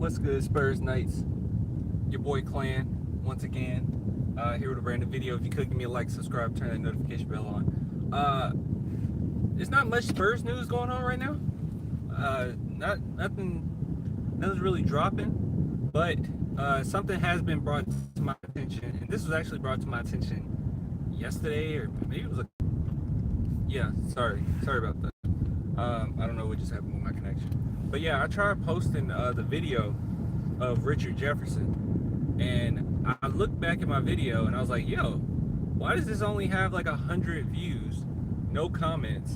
What's good, Spurs Knights? Your boy Clan, once again, here with a brand new video. If you could give me a like, subscribe, turn that notification bell on. There's not much Spurs news going on right now. Nothing's really dropping, but something has been brought to my attention, and this was actually brought to my attention yesterday, or maybe it was sorry about that. I don't know what just happened with my connection. But yeah, I tried posting the video of Richard Jefferson, and I looked back at my video and I was like, yo, why does this only have like 100 views, no comments?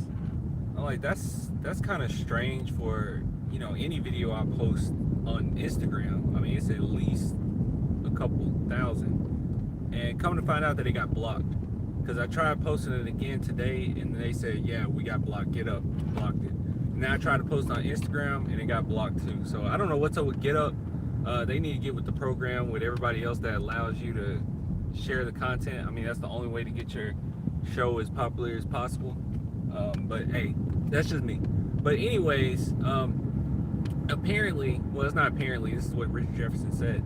I'm like, that's kind of strange for, you know, any video I post on Instagram. I mean, it's at least a couple thousand. And come to find out that it got blocked, because I tried posting it again today and they said, yeah, we got blocked, get up, blocked it. And then I tried to post on Instagram and it got blocked too. So I don't know what's up with Get Up. They need to get with the program with everybody else that allows you to share the content. I mean, that's the only way to get your show as popular as possible. But hey, that's just me. But anyways, apparently, well, it's not apparently, this is what Richard Jefferson said.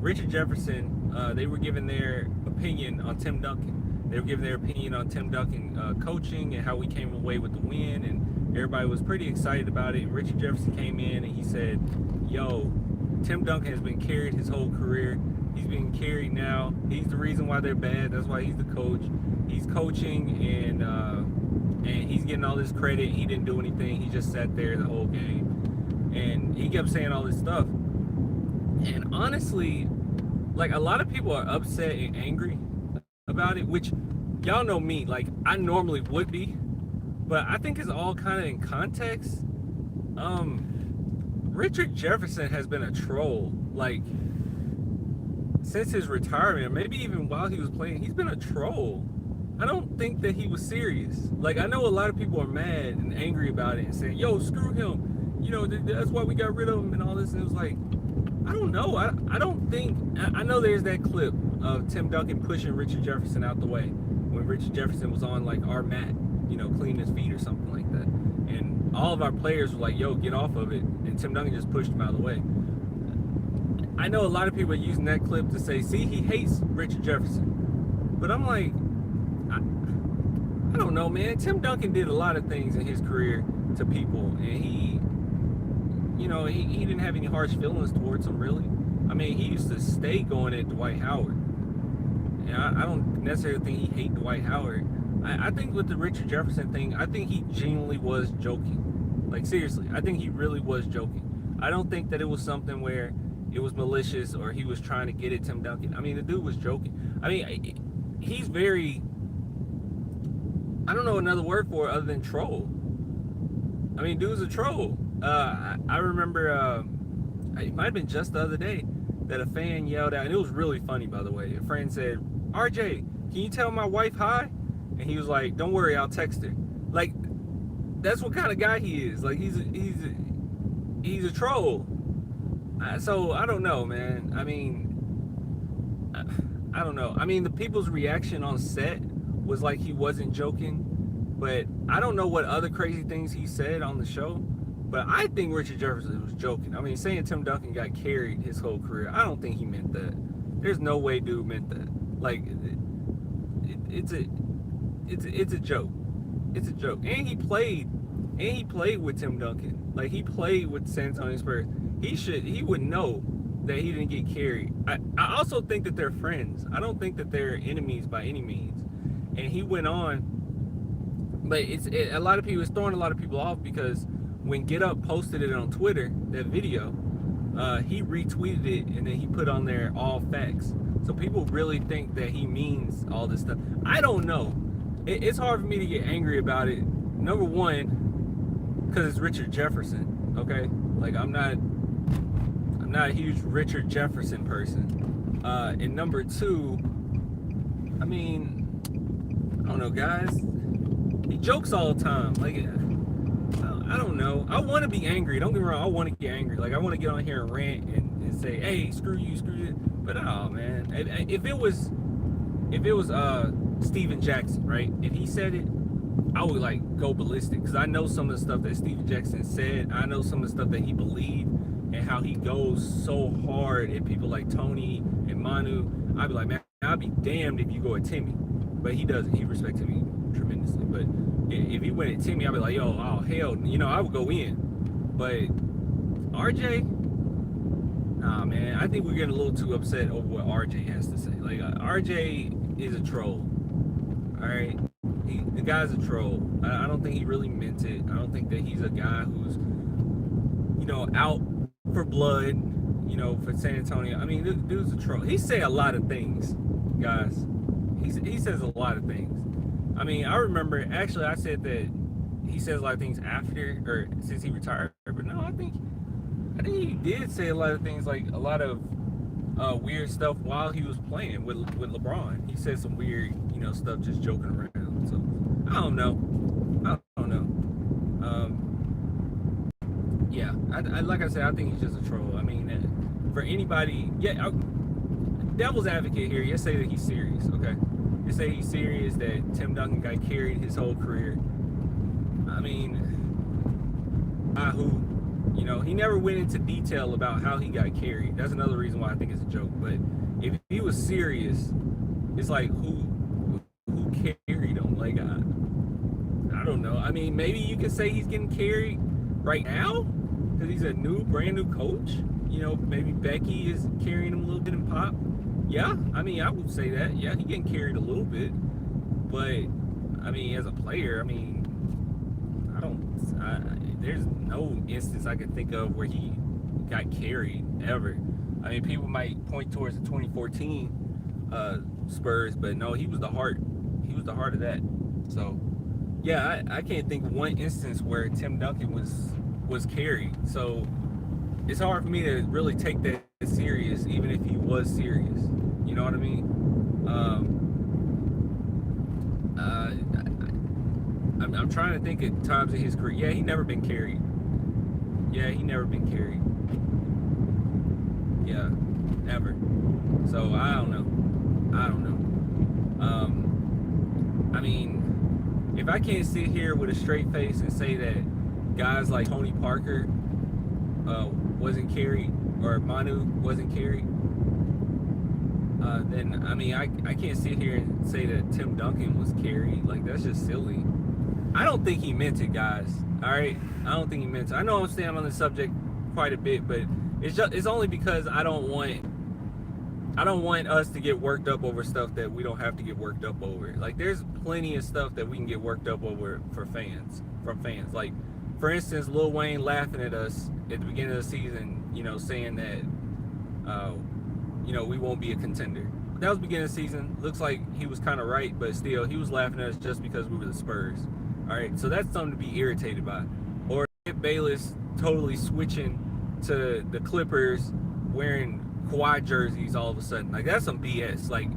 Richard Jefferson, they were giving their opinion on Tim Duncan. They were giving their opinion on Tim Duncan coaching and how we came away with the win, and everybody was pretty excited about it. And Richard Jefferson came in and he said, yo, Tim Duncan has been carried his whole career. He's being carried now. He's the reason why they're bad. That's why he's the coach. He's coaching and he's getting all this credit. He didn't do anything. He just sat there the whole game. And he kept saying all this stuff. And honestly, like, a lot of people are upset and angry about it, which y'all know me, like, I normally would be, but I think it's all kind of in context. Richard Jefferson has been a troll, like, since his retirement, maybe even while he was playing. He's been a troll. I don't think that he was serious. Like, I know a lot of people are mad and angry about it and saying, yo, screw him, you know, that's why we got rid of him and all this. And it was like, I don't know. I don't think, I know there's that clip of Tim Duncan pushing Richard Jefferson out the way when Richard Jefferson was on like our mat, you know, cleaning his feet or something like that. And all of our players were like, yo, get off of it. And Tim Duncan just pushed him out of the way. I know a lot of people are using that clip to say, see, he hates Richard Jefferson. But I'm like, I don't know, man. Tim Duncan did a lot of things in his career to people, and he, you know, he didn't have any harsh feelings towards them, really. I mean, he used to stay going at Dwight Howard. And I don't necessarily think he hated Dwight Howard. I think with the Richard Jefferson thing, I think he genuinely was joking. Like, seriously, I think he really was joking. I don't think that it was something where it was malicious or he was trying to get at Tim Duncan. I mean, the dude was joking. I mean, he's very, I don't know another word for it other than troll. I mean, dude's a troll. I remember, it might have been just the other day that a fan yelled out, and it was really funny, by the way. A friend said, RJ, can you tell my wife hi? And he was like, don't worry, I'll text her. Like, that's what kind of guy he is. Like, he's a troll. So I don't know, man. I mean, I don't know. I mean, the people's reaction on set was like he wasn't joking, but I don't know what other crazy things he said on the show. But I think Richard Jefferson was joking. I mean, saying Tim Duncan got carried his whole career, I don't think he meant that. There's no way dude meant that. Like, it's a joke. It's a joke. And he played with Tim Duncan. Like, he played with San Antonio Spurs. He would know that he didn't get carried. I also think that they're friends. I don't think that they're enemies by any means. And he went on, but it's throwing a lot of people off, because when Get Up posted it on Twitter, that video, he retweeted it and then he put on there all facts. So people really think that he means all this stuff. I don't know. It's hard for me to get angry about it. Number one, because it's Richard Jefferson, okay? Like, I'm not a huge Richard Jefferson person. And number two, I mean, I don't know, guys. He jokes all the time. Like, I don't know. I want to be angry. Don't get me wrong. I want to get angry. Like, I want to get on here and rant and say, hey, screw you, screw you. But oh man, if it was Steven Jackson, right? If he said it, I would like go ballistic because I know some of the stuff that Steve Jackson said. I know some of the stuff that he believed and how he goes so hard at people like Tony and Manu. I'd be like, man, I'd be damned if you go at Timmy. But he doesn't. He respects Timmy tremendously. But if he went at Timmy, I'd be like, yo, oh hell, I would go in. But RJ, nah, man, I think we're getting a little too upset over what RJ has to say. Like, RJ is a troll. All right, the guy's a troll. I don't think he really meant it. I don't think that he's a guy who's, out for blood, for San Antonio. I mean, this dude's a troll. He say a lot of things, guys. He says a lot of things. I mean, I remember, actually, I said that he says a lot of things after, or since he retired. But no, I think he did say a lot of things, like a lot of weird stuff while he was playing with LeBron. He said some weird, stuff just joking around. So I don't know. Yeah, I like I said, I think he's just a troll. I mean, for anybody, devil's advocate here. You say that he's serious, okay? You say he's serious that Tim Duncan got carried his whole career. I mean, who? He never went into detail about how he got carried. That's another reason why I think it's a joke. But if he was serious, it's like who carried him? Like I don't know. I mean, maybe you could say he's getting carried right now because he's a brand new coach. Maybe Becky is carrying him a little bit in Pop. Yeah, I mean, I would say that. Yeah, he's getting carried a little bit. But I mean, as a player, I mean, there's no instance I could think of where he got carried ever. I mean, people might point towards the 2014 Spurs, but no, he was the heart. He was the heart of that. So, yeah, I can't think of one instance where Tim Duncan was carried. So it's hard for me to really take that serious, even if he was serious. You know what I mean? I'm trying to think of times in his career. Yeah, he never been carried. Yeah, ever. So I don't know. I mean, if I can't sit here with a straight face and say that guys like Tony Parker wasn't carried or Manu wasn't carried, then I mean I can't sit here and say that Tim Duncan was carried. Like, that's just silly. I don't think he meant it, guys. All right, I don't think he meant it. I know I'm staying on the subject quite a bit, but it's only because I don't want us to get worked up over stuff that we don't have to get worked up over. Like, there's plenty of stuff that we can get worked up over from fans. Like, for instance, Lil Wayne laughing at us at the beginning of the season, saying that we won't be a contender. That was the beginning of the season. Looks like he was kind of right, but still, he was laughing at us just because we were the Spurs. All right, so that's something to be irritated by. Or Bayless totally switching to the Clippers wearing Kawhi jerseys all of a sudden. Like, that's some BS. Like,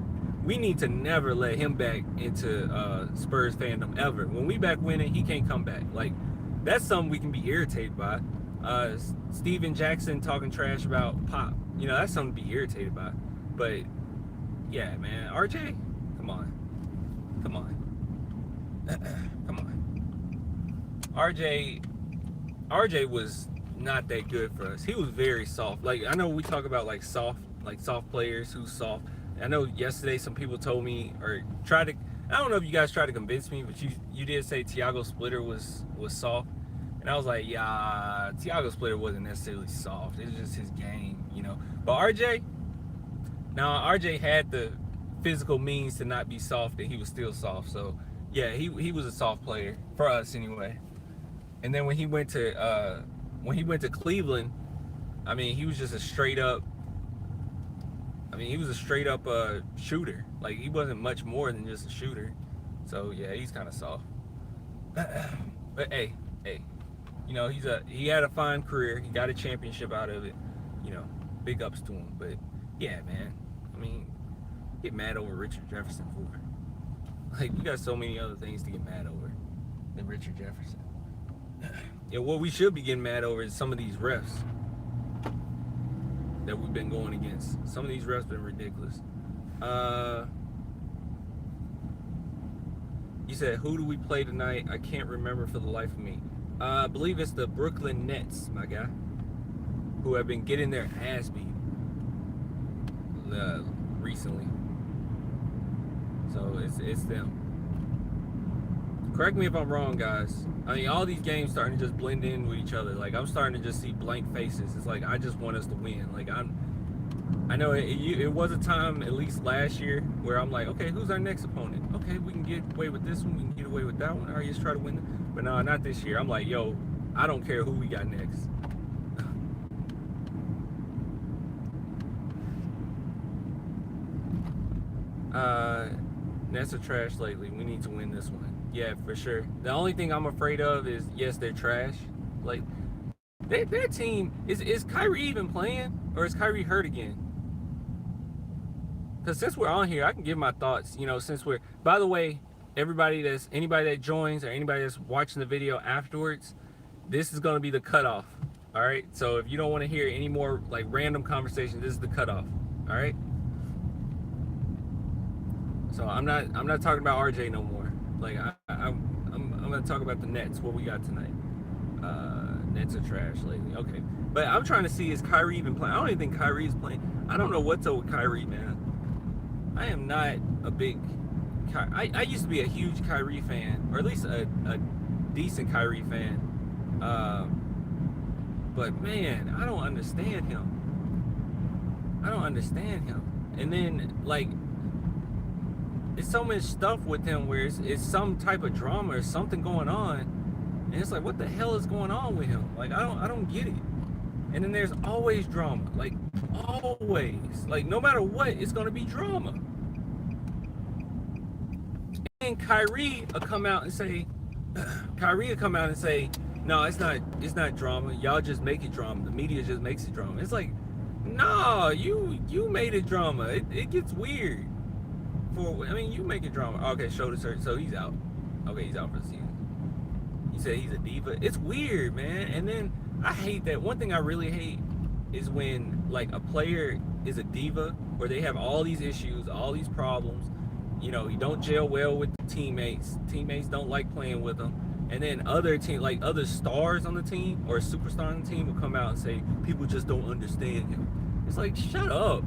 we need to never let him back into Spurs fandom ever. When we back winning, he can't come back. Like, that's something we can be irritated by. Steven Jackson talking trash about Pop. That's something to be irritated by. But yeah, man, RJ, come on. RJ was not that good for us. He was very soft. Like, I know we talk about like soft players who's soft. I know yesterday some people told me or tried to. I don't know if you guys tried to convince me, but you did say Tiago Splitter was soft, and I was like, yeah, Tiago Splitter wasn't necessarily soft. It was just his game, But RJ, now RJ had the physical means to not be soft, and he was still soft. So yeah, he was a soft player for us anyway. And then when he went to Cleveland, I mean, he was just a straight up. Shooter. Like, he wasn't much more than just a shooter. So yeah, he's kind of soft. But hey, he had a fine career. He got a championship out of it. Big ups to him. But yeah, man, I mean, get mad over Richard Jefferson for. Like, you got so many other things to get mad over than Richard Jefferson. Yeah, what we should be getting mad over is some of these refs that we've been going against. Some of these refs been ridiculous. You said, who do we play tonight? I can't remember for the life of me. I believe it's the Brooklyn Nets, my guy, who have been getting their ass beat recently. So it's them. Correct me if I'm wrong, guys. I mean, all these games starting to just blend in with each other. Like, I'm starting to just see blank faces. It's like, I just want us to win. Like, I know it was a time, at least last year, where I'm like, okay, who's our next opponent? Okay, we can get away with this one. We can get away with that one. All right, let's try to win. But no, not this year. I'm like, yo, I don't care who we got next. Nets are trash lately. We need to win this one. Yeah, for sure. The only thing I'm afraid of is, yes, they're trash. Like, their team, is Kyrie even playing? Or is Kyrie hurt again? Because since we're on here, I can give my thoughts, you know, since we're, by the way, anybody that joins or anybody that's watching the video afterwards, this is going to be the cutoff. All right. So if you don't want to hear any more like random conversations, this is the cutoff. All right. So I'm not talking about RJ no more. Like I'm going to talk about the Nets, what we got tonight. Nets are trash lately. Okay. But I'm trying to see, is Kyrie even playing? I don't even think Kyrie's playing. I don't know what's up with Kyrie, man. I am not a big I used to be a huge Kyrie fan, or at least a decent Kyrie fan. But man, I don't understand him. I don't understand him. And then like, it's so much stuff with him where it's some type of drama or something going on, and it's like, what the hell is going on with him? Like, I don't get it. And then there's always drama, like always, like no matter what, it's gonna be drama. And Kyrie will come out and say, no, it's not drama. Y'all just make it drama. The media just makes it drama. It's like, no, you made it drama. It gets weird. I mean, you make it drama. Okay, shoulder surgery. So he's out. Okay, he's out for the season. You said he's a diva. It's weird, man. And then I hate that. One thing I really hate is when like a player is a diva, or they have all these issues, all these problems. You know, you don't gel well with the teammates. Teammates don't like playing with them. And then other stars on the team or a superstar on the team will come out and say, people just don't understand him. It's like, shut up.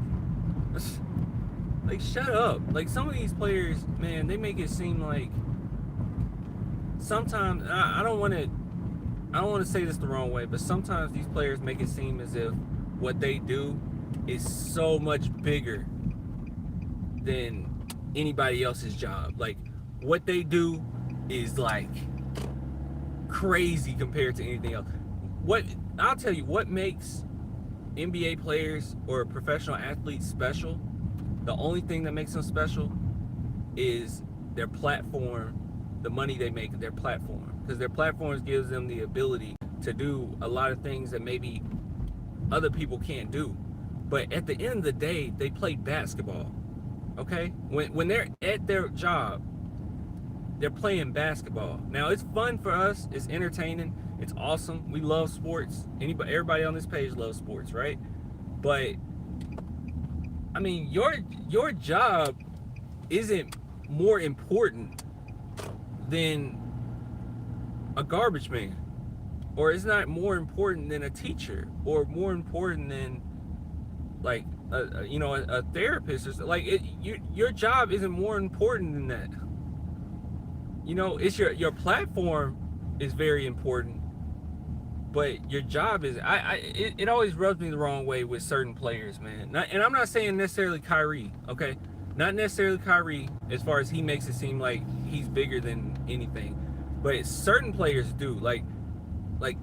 Like, shut up. Like, some of these players, man, they make it seem like sometimes, I don't want to say this the wrong way, but sometimes these players make it seem as if what they do is so much bigger than anybody else's job. Like, what they do is like crazy compared to anything else. I'll tell you what makes NBA players or professional athletes special. The only thing that makes them special is their platform, the money they make at their platform, because their platforms gives them the ability to do a lot of things that maybe other people can't do. But at the end of the day, they play basketball. Okay, when they're at their job, they're playing basketball. Now, it's fun for us, it's entertaining, it's awesome, we love sports. Everybody on this page loves sports, right? But I mean, your job isn't more important than a garbage man, or it's not more important than a teacher, or more important than like a therapist, or like your job isn't more important than that. You know, it's your platform is very important, but your job is, it always rubs me the wrong way with certain players, man. And I'm not saying necessarily Kyrie, okay? Not necessarily Kyrie, as far as he makes it seem like he's bigger than anything, but certain players do. Like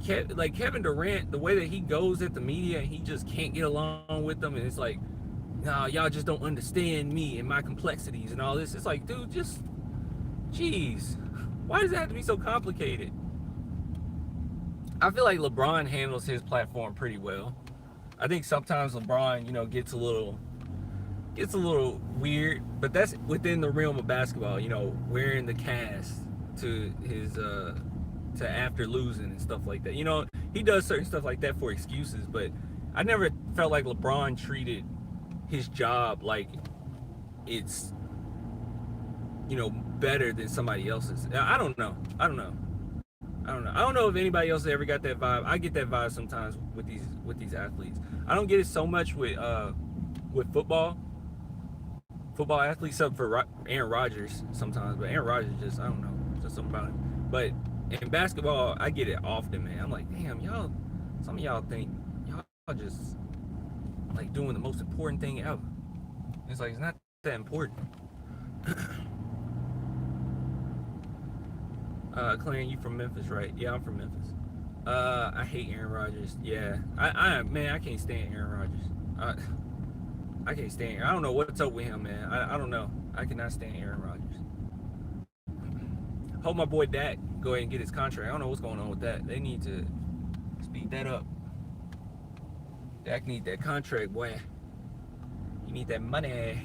Kevin Durant, the way that he goes at the media, he just can't get along with them, and it's like, nah, y'all just don't understand me and my complexities and all this. It's like, dude, just, jeez, why does it have to be so complicated? I feel like LeBron handles his platform pretty well. I think sometimes LeBron, you know, gets a little weird, but that's within the realm of basketball. You know, wearing the cast to his to after losing and stuff like that. You know, he does certain stuff like that for excuses, but I never felt like LeBron treated his job like it's better than somebody else's. I don't know. I don't know. I don't know. I don't know if anybody else ever got that vibe. I get that vibe sometimes with these athletes. I don't get it so much with football athletes, except for Aaron Rodgers sometimes. But Aaron Rodgers just, I don't know, just something about him. But in basketball, I get it often, man. I'm like, damn, y'all. Some of y'all think y'all just like doing the most important thing ever. It's like, it's not that important. Clarence, you from Memphis, right? Yeah, I'm from Memphis. I hate Aaron Rodgers. Yeah, I can't stand Aaron Rodgers. I can't stand. I don't know what's up with him, man. I don't know. I cannot stand Aaron Rodgers. Hope my boy Dak go ahead and get his contract. I don't know what's going on with that. They need to speed that up. Dak need that contract, boy. You need that money.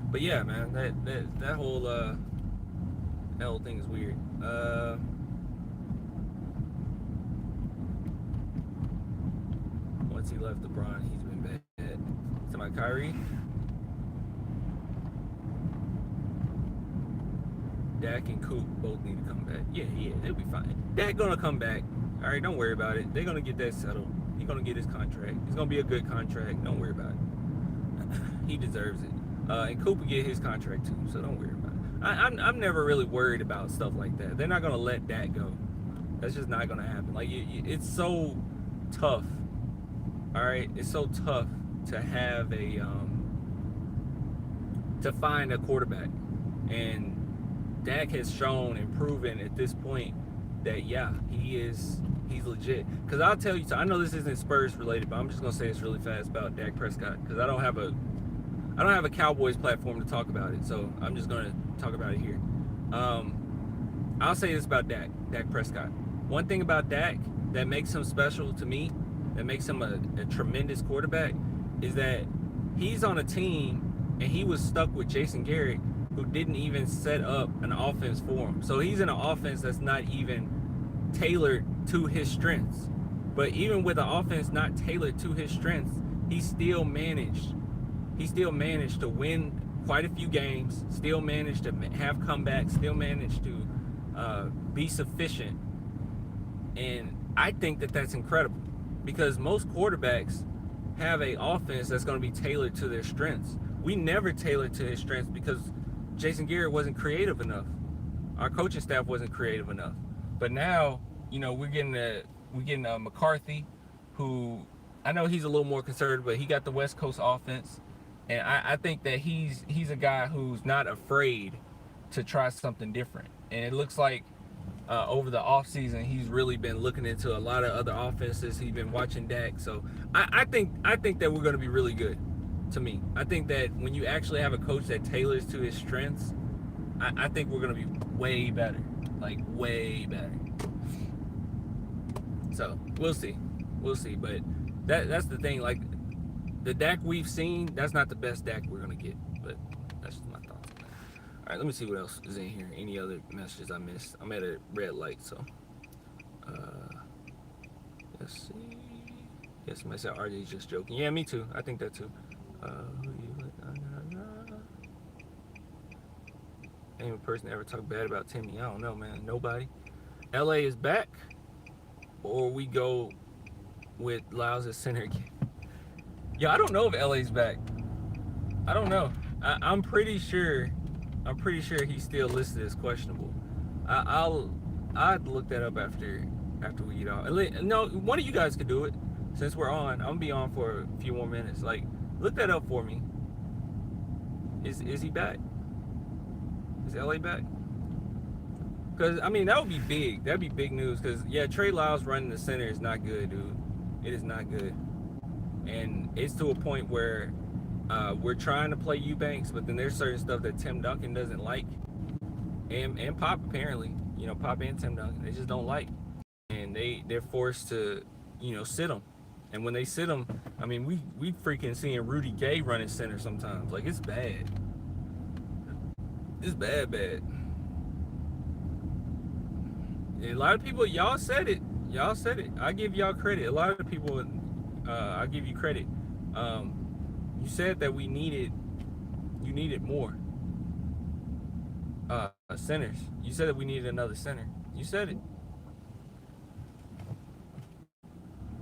But yeah, man, that whole thing is weird. Once he left LeBron, he's been bad. To my Kyrie. Dak and Coop both need to come back. Yeah, they'll be fine. Dak gonna come back. All right, don't worry about it. They're gonna get that settled. He's gonna get his contract. It's gonna be a good contract. Don't worry about it. He deserves it. And Coop will get his contract too, so don't worry about it. I'm never really worried about stuff like that. They're not gonna let Dak go. That's just not gonna happen. Like it's so tough. All right, it's so tough to have to find a quarterback, and Dak has shown and proven at this point that he's legit. Because I'll tell you, so I know this isn't Spurs related, but I'm just gonna say this really fast about Dak Prescott, because I don't have a Cowboys platform to talk about it, so I'm just gonna talk about it here. I'll say this about Dak Prescott. One thing about Dak that makes him special to me, that makes him a tremendous quarterback, is that he's on a team and he was stuck with Jason Garrett, who didn't even set up an offense for him. So he's in an offense that's not even tailored to his strengths. But even with an offense not tailored to his strengths, he still managed to win quite a few games, still managed to have comebacks, still managed to be sufficient. And I think that that's incredible, because most quarterbacks have an offense that's going to be tailored to their strengths. We never tailored to his strengths because Jason Garrett wasn't creative enough. Our coaching staff wasn't creative enough. But now, we're getting McCarthy, who I know he's a little more conservative, but he got the West Coast offense, and I think that he's a guy who's not afraid to try something different. And it looks like over the offseason, he's really been looking into a lot of other offenses. He's been watching Dak, so I think that we're going to be really good. To me, I think that when you actually have a coach that tailors to his strengths, I think we're going to be way better, like way better. So we'll see, but that's the thing. Like the Dak we've seen, that's not the best Dak we're going to get. But that's just my thoughts. All right, let me see what else is in here. Any other messages I missed? I'm at a red light, so let's see. Yeah, somebody said RJ's just joking. Yeah, me too. I think that too. Any person ever talk bad about Timmy? I don't know, man. Nobody. LA is back, or we go with Lyles at center again. Yeah, I don't know if LA's back. I don't know. I'm pretty sure he's still listed as questionable. I'd look that up after we get off. No, one of you guys could do it. Since we're on, I'm gonna be on for a few more minutes. Like, look that up for me. Is he back? Is LA back? Because, I mean, that would be big. That'd be big news. Because, yeah, Trey Lyles running the center is not good, dude. It is not good. And it's to a point where we're trying to play Eubanks, but then there's certain stuff that Tim Duncan doesn't like. And Pop, apparently. Pop and Tim Duncan, they just don't like. And they're forced to, sit them. And when they sit him, I mean, we freaking seeing Rudy Gay running center sometimes. Like, it's bad. It's bad. And a lot of people, y'all said it. I give y'all credit. A lot of people, I give you credit. You said that you needed more. Centers. You said that we needed another center. You said it.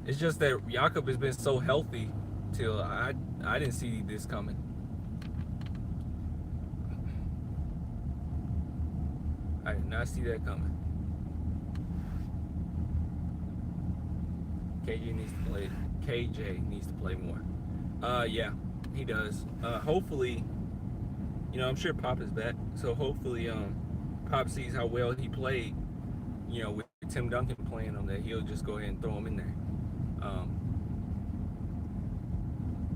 It's just that Jakob has been so healthy till I didn't see this coming. I did not see that coming. KJ needs to play more. Yeah, he does. Hopefully, I'm sure Pop is back. So hopefully, Pop sees how well he played. With Tim Duncan playing him, that he'll just go ahead and throw him in there.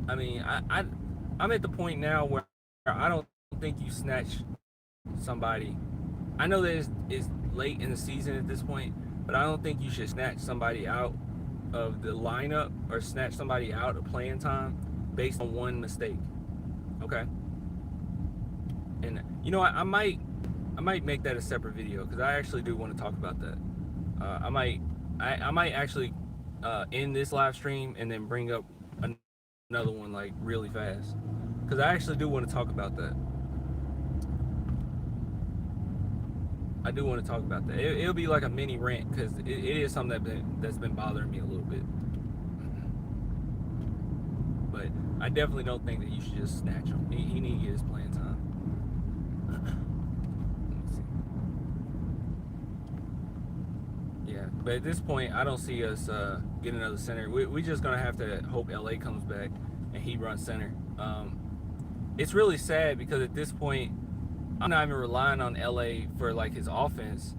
I mean, I'm at the point now where I don't think you snatch somebody. I know that it's late in the season at this point, but I don't think you should snatch somebody out of the lineup or snatch somebody out of playing time based on one mistake. Okay. And I might make that a separate video because I actually do want to talk about that. I might actually end this live stream and then bring up another one like really fast because I actually do want to talk about that. I do want to talk about that. It'll be like a mini rant because it is something that's been bothering me a little bit. But I definitely don't think that you should just snatch him. He need to get his playing time. Yeah, but at this point, I don't see us getting another center. We're just gonna have to hope LA comes back and he runs center. It's really sad because at this point, I'm not even relying on LA for like his offense.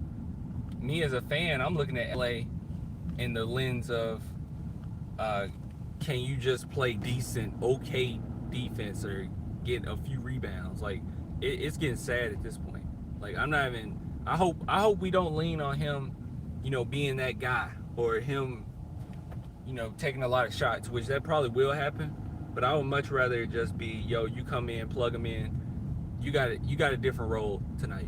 Me as a fan, I'm looking at LA in the lens of can you just play decent, okay defense or get a few rebounds? Like it's getting sad at this point. Like I'm not even. I hope we don't lean on him, being that guy or him, taking a lot of shots, which that probably will happen. But I would much rather just be, you come in, plug him in. You got a different role tonight.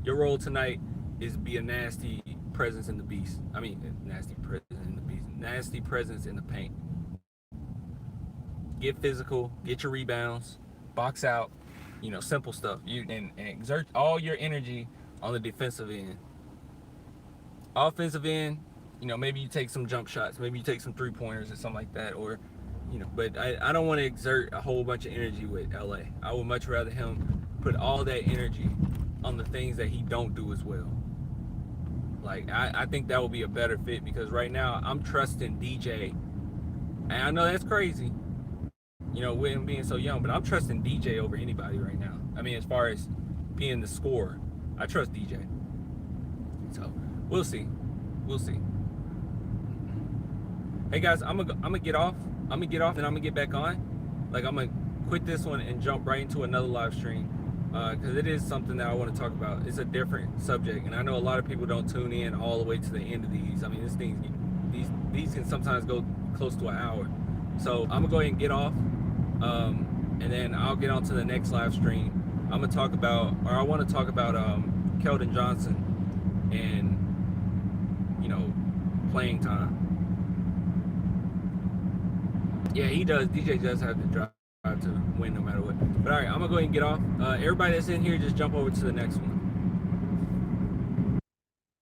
Your role tonight is be a nasty presence in the beast. I mean, nasty presence in the beast. Nasty presence in the paint. Get physical. Get your rebounds. Box out. Simple stuff. And exert all your energy on the defensive end. Offensive end, maybe you take some jump shots. Maybe you take some 3-pointers or something like that. Or but I don't want to exert a whole bunch of energy with LA. I would much rather him put all that energy on the things that he don't do as well. Like, I think that would be a better fit because right now I'm trusting DJ. And I know that's crazy, with him being so young, but I'm trusting DJ over anybody right now. I mean, as far as being the scorer, I trust DJ. So, we'll see. We'll see. Hey, guys, I'm gonna get off. I'm gonna get off and I'm gonna get back on. Like I'm gonna quit this one and jump right into another live stream because it is something that I want to talk about. It's a different subject, and I know a lot of people don't tune in all the way to the end of these. I mean, these can sometimes go close to an hour. So I'm gonna go ahead and get off, and then I'll get on to the next live stream. I want to talk about Keldon Johnson and playing time. Yeah, he does. DJ does have to drive to win no matter what. But all right, I'm gonna go ahead and get off. Everybody that's in here, just jump over to the next one.